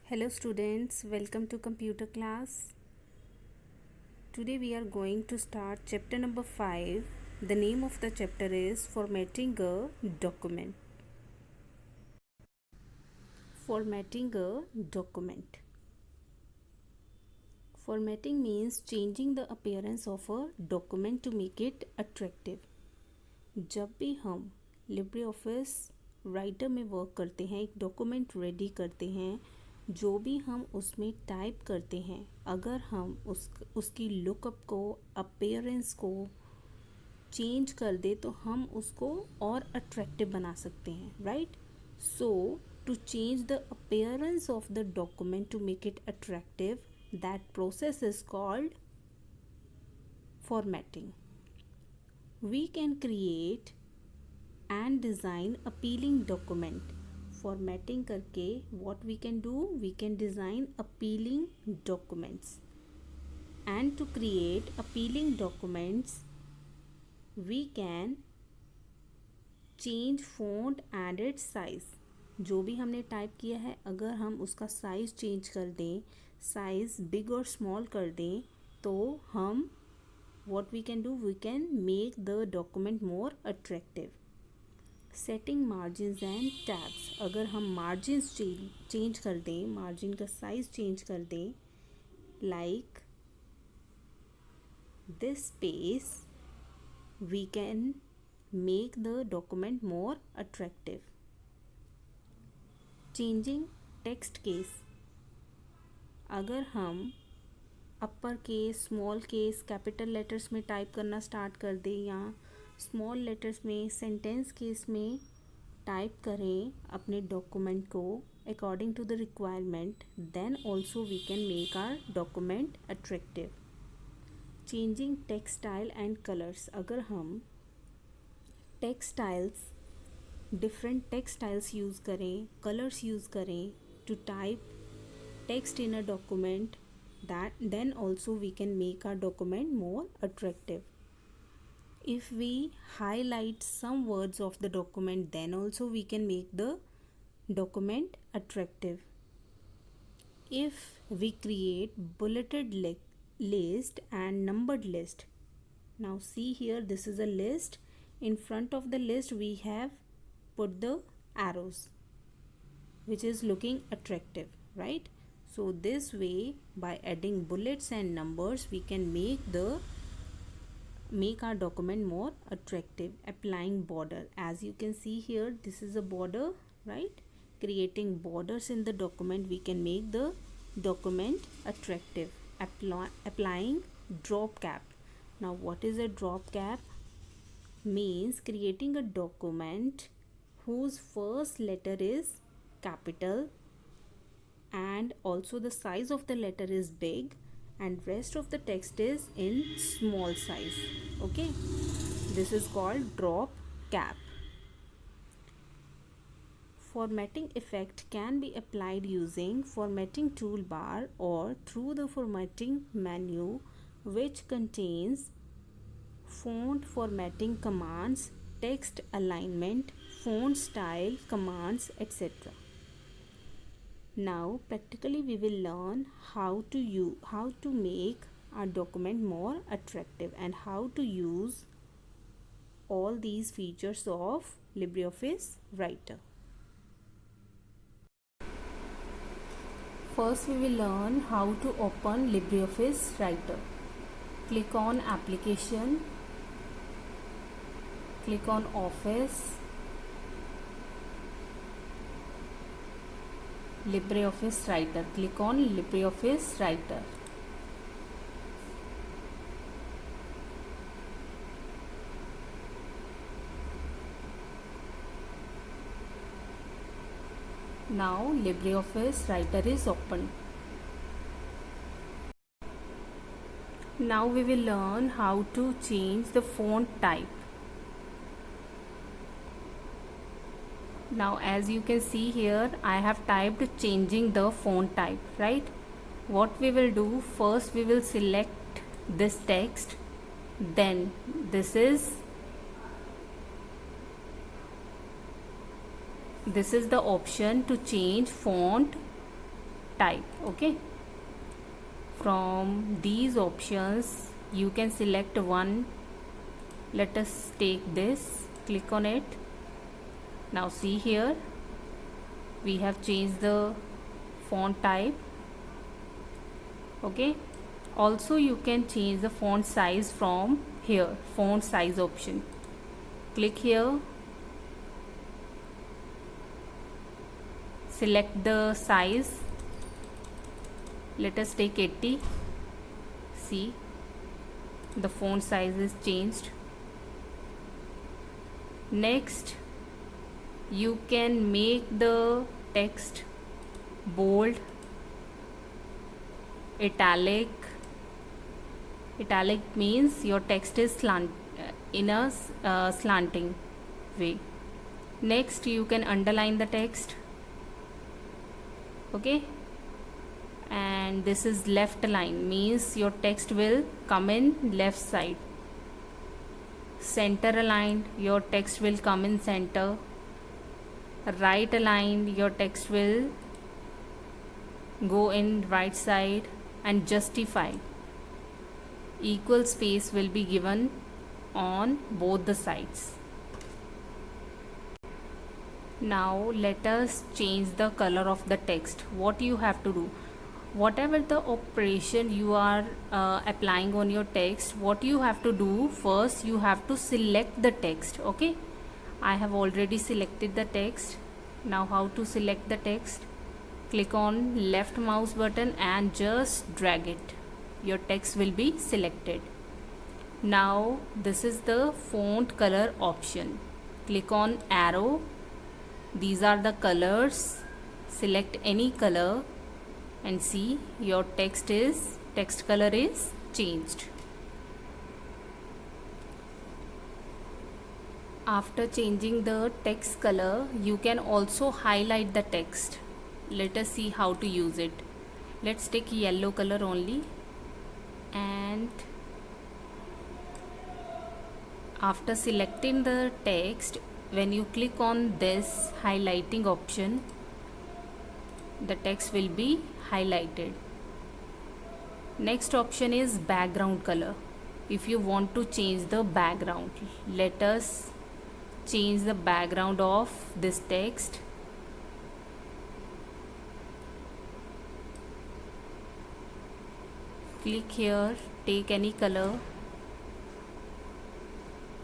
Hello students, welcome to computer class. Today we are going to start chapter number 5. The name of the chapter is Formatting a Document. Formatting a document. Formatting means changing the appearance of a document to make it attractive. जब भी हम Libre office writer में work करते हैं, एक document ready करते हैं, जो भी हम उसमें टाइप करते हैं, अगर हम उसकी लुकअप को, अपीयरेंस को चेंज कर दे तो हम उसको और अट्रैक्टिव बना सकते हैं, right? So to change the appearance of the document to make it attractive, that process is called formatting. We can create and design appealing document. Formatting करके what we can do, we can design appealing documents. And to create appealing documents, we can change font and its size. जो भी हमने type किया है, अगर हम उसका size change कर दें, साइज़ बिग और स्मॉल कर दें, तो हम what we can do, we can make the document more attractive. Setting margins and tabs. अगर हम margins change कर दें, margin का size change कर दें, like this space, we can make the document more attractive. Changing text case. अगर हम upper case, small case, capital letters में टाइप करना स्टार्ट कर दें या स्मॉल लेटर्स में, सेंटेंस केस में टाइप करें अपने डॉक्यूमेंट को according to the requirement, then also we can make our document attractive. Changing textile and colours. अगर हम टेक्सटाइल्स, डिफरेंट टेक्सटाइल्स यूज़ करें, कलर्स यूज़ करें to type text in a document, that then also we can make our document more attractive. If we highlight some words of the document, then also we can make the document attractive. If we create bulleted list and numbered list, now see here, this is a list. In front of the list we have put the arrows, which is looking attractive, right? So this way, by adding bullets and numbers, we can make our document more attractive. Applying border. As you can see here, this is a border, right? Creating borders in the document, we can make the document attractive. Applying drop cap. Now what is a drop cap? Means creating a document whose first letter is capital and also the size of the letter is big and rest of the text is in small size. Okay, this is called drop cap. Formatting effect can be applied using formatting toolbar or through the formatting menu, which contains font formatting commands, text alignment, font style commands, etc. Now practically we will learn how to make our document more attractive and how to use all these features of LibreOffice Writer. First we will learn how to open LibreOffice Writer. Click on Application, click on Office, LibreOffice Writer. Click on LibreOffice Writer. Now LibreOffice Writer is open. Now we will learn how to change the font type. Now as you can see here, I have typed changing the font type, right? What we will do, first we will select this text, then this is the option to change font type. Okay, from these options you can select one. Let us take this, click on it. Now see here, we have changed the font type. Okay, also you can change the font size from here, font size option. Click here, select the size. Let us take 80. See, the font size is changed. Next, you can make the text bold, italic. Italic means your text is in a slanting way. Next, you can underline the text. Okay, and this is left align, means your text will come in left side. Center aligned, your text will come in center. Right aligned, your text will go in right side. And justified, equal space will be given on both the sides. Now let us change the color of the text. What you have to do, whatever the operation you are applying on your text, what you have to do, first you have to select the text. Okay, I have already selected the text. Now how to select the text? Click on left mouse button and just drag it. Your text will be selected. Now this is the font color option. Click on arrow. These are the colors. Select any color and see your text color is changed. After changing the text color, you can also highlight the text. Let us see how to use it. Let's take yellow color only, and after selecting the text, when you click on this highlighting option, the text will be highlighted. Next option is background color. If you want to change the background, let us change the background of this text. Click here, take any color,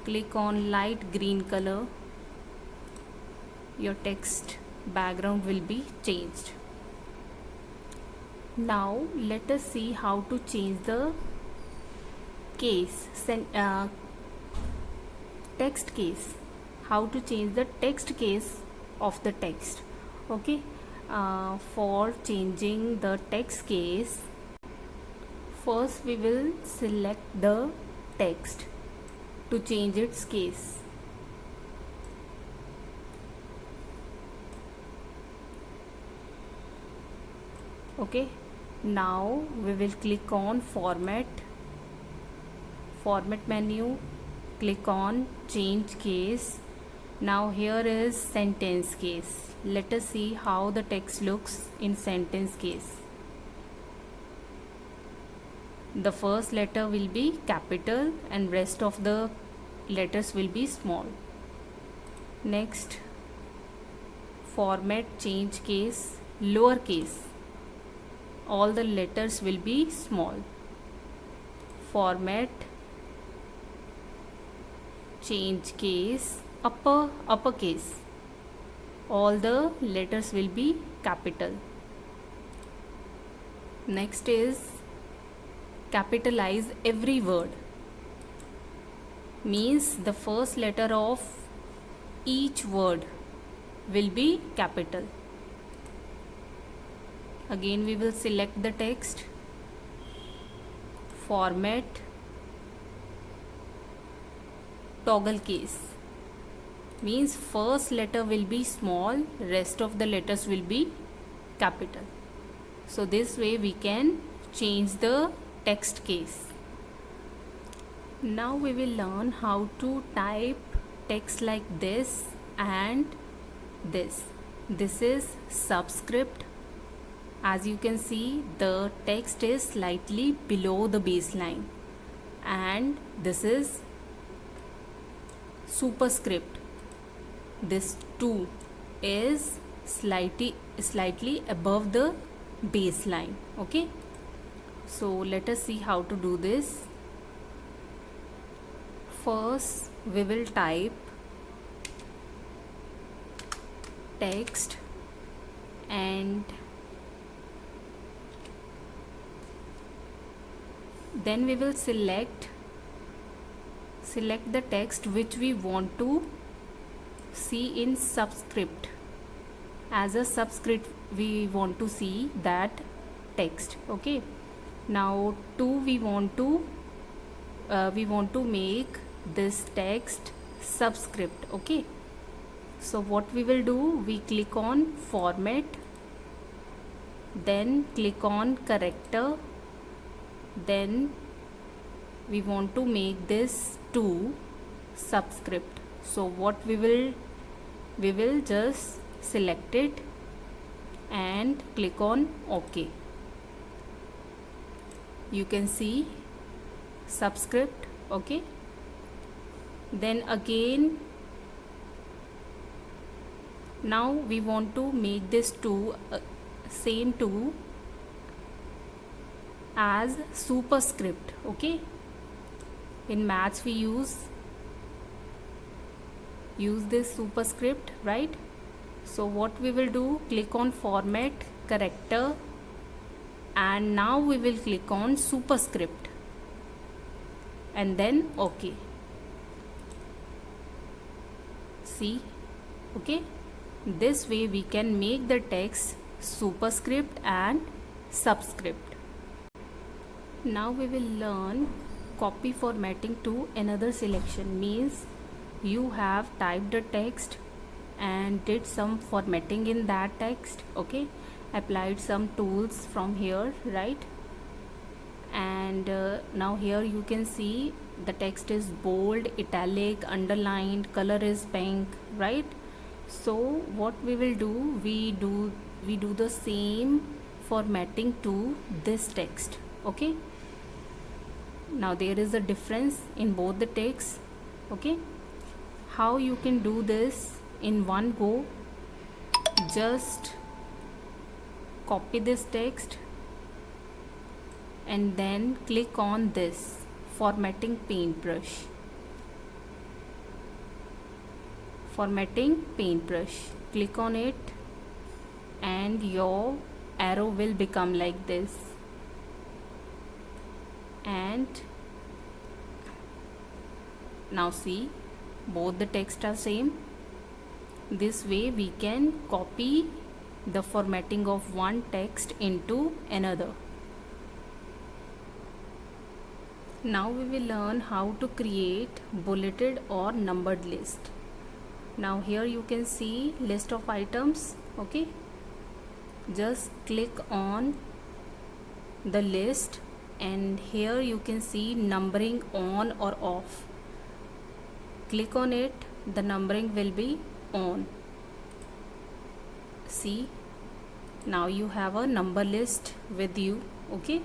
click on light green color. Your text background will be changed. Now let us see how to change the text case. How to change the text case of the text. Okay, for changing the text case, first we will select the text to change its case. Okay, now we will click on format menu, click on change case. Now here is sentence case. Let us see how the text looks in sentence case. The first letter will be capital and rest of the letters will be small. Next, format change case, lower case. All the letters will be small. Format change case, uppercase. All the letters will be capital. Next is capitalize every word, means the first letter of each word will be capital. Again we will select the text. Format toggle case, means first letter will be small, rest of the letters will be capital. So this way we can change the text case. Now we will learn how to type text like this and this. This is subscript As you can see, the text is slightly below the baseline, and this is superscript. This 2 is slightly above the baseline. Okay, so let us see how to do this. First we will type text, and then we will select the text which we want to see in subscript. As a subscript we want to see that text. Okay, now 2 we want to make this text subscript. Okay, so what we will do, we click on format, then click on character, then we want to make this 2 subscript. So what we will just select it and click on OK. You can see subscript. Okay, then again, now we want to make this 2 same 2 as superscript. Okay, in maths we use this superscript, right? So what we will do, click on format, character, and now we will click on superscript and then OK. See, okay, this way we can make the text superscript and subscript. Now we will learn copy formatting to another selection. Means you have typed a text and did some formatting in that text. Okay, applied some tools from here, right? And now here you can see the text is bold, italic, underlined, color is pink, right? So what we will do, we do the same formatting to this text. Okay, now there is a difference in both the texts. Okay, how you can do this in one go, just copy this text and then click on this formatting paintbrush. Click on it and your arrow will become like this, and now see, both the text are same. This way we can copy the formatting of one text into another. Now we will learn how to create bulleted or numbered list. Now here you can see list of items. Okay, just click on the list and here you can see numbering on or off. Click on it, the numbering will be on. See, now you have a number list with you. Okay,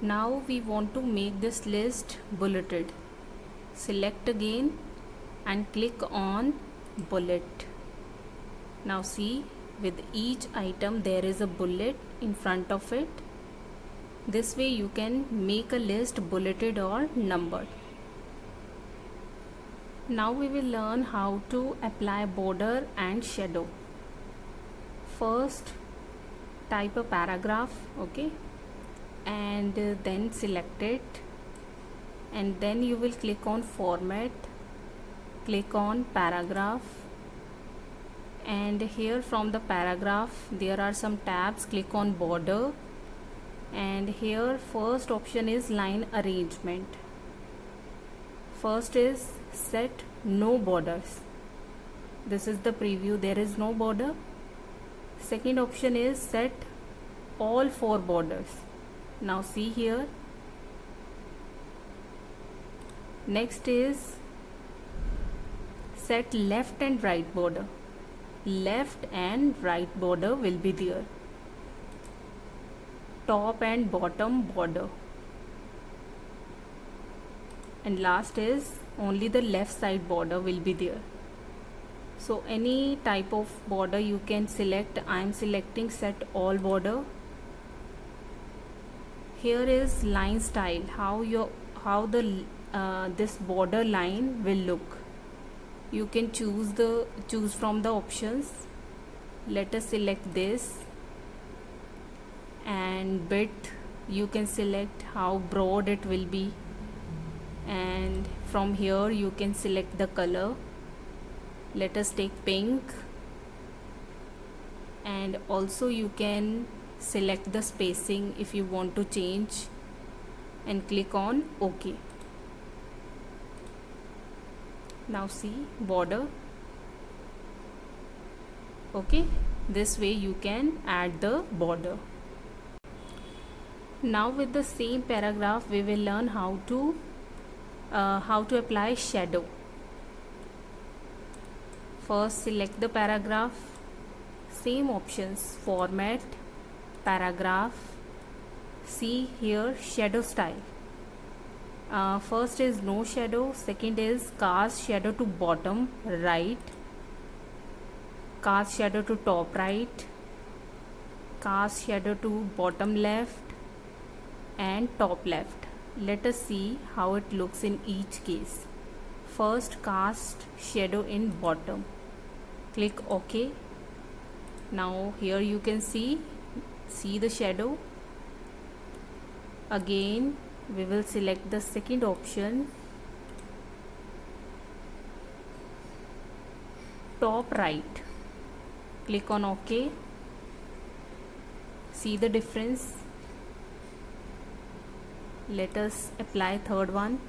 now we want to make this list bulleted. Select again and click on bullet. Now see, with each item there is a bullet in front of it. This way you can make a list bulleted or numbered. Now we will learn how to apply border and shadow. First, type a paragraph. Okay, and then select it, and then you will click on format, click on paragraph, and here from the paragraph there are some tabs. Click on border, and here first option is line arrangement. First is set no borders. This is the preview, there is no border. Second option is set all 4 borders. Now see here. Next is set left and right border. Left and right border will be there. top and bottom border, and last is only the left side border will be there. So any type of border you can select. I am selecting set all border. Here is line style, how the this border line will look. You can choose from the options. Let us select this, and width you can select how broad it will be, and from here you can select the color. Let us take pink, and also you can select the spacing if you want to change, and click on OK. Now see border. Okay, this way you can add the border. Now with the same paragraph we will learn how to apply shadow. First select the paragraph, same options, format, paragraph. See here shadow style. First is no shadow, second is cast shadow to bottom right, cast shadow to top right, cast shadow to bottom left, and top left. Let us see how it looks in each case. First, cast shadow in bottom. Click OK. Now here you can see the shadow. Again we will select the second option, top right. Click on OK. See the difference. Let us apply third one.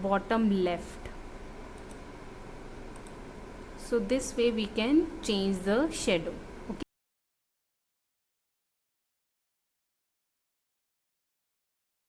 Bottom left. So this way we can change the shadow.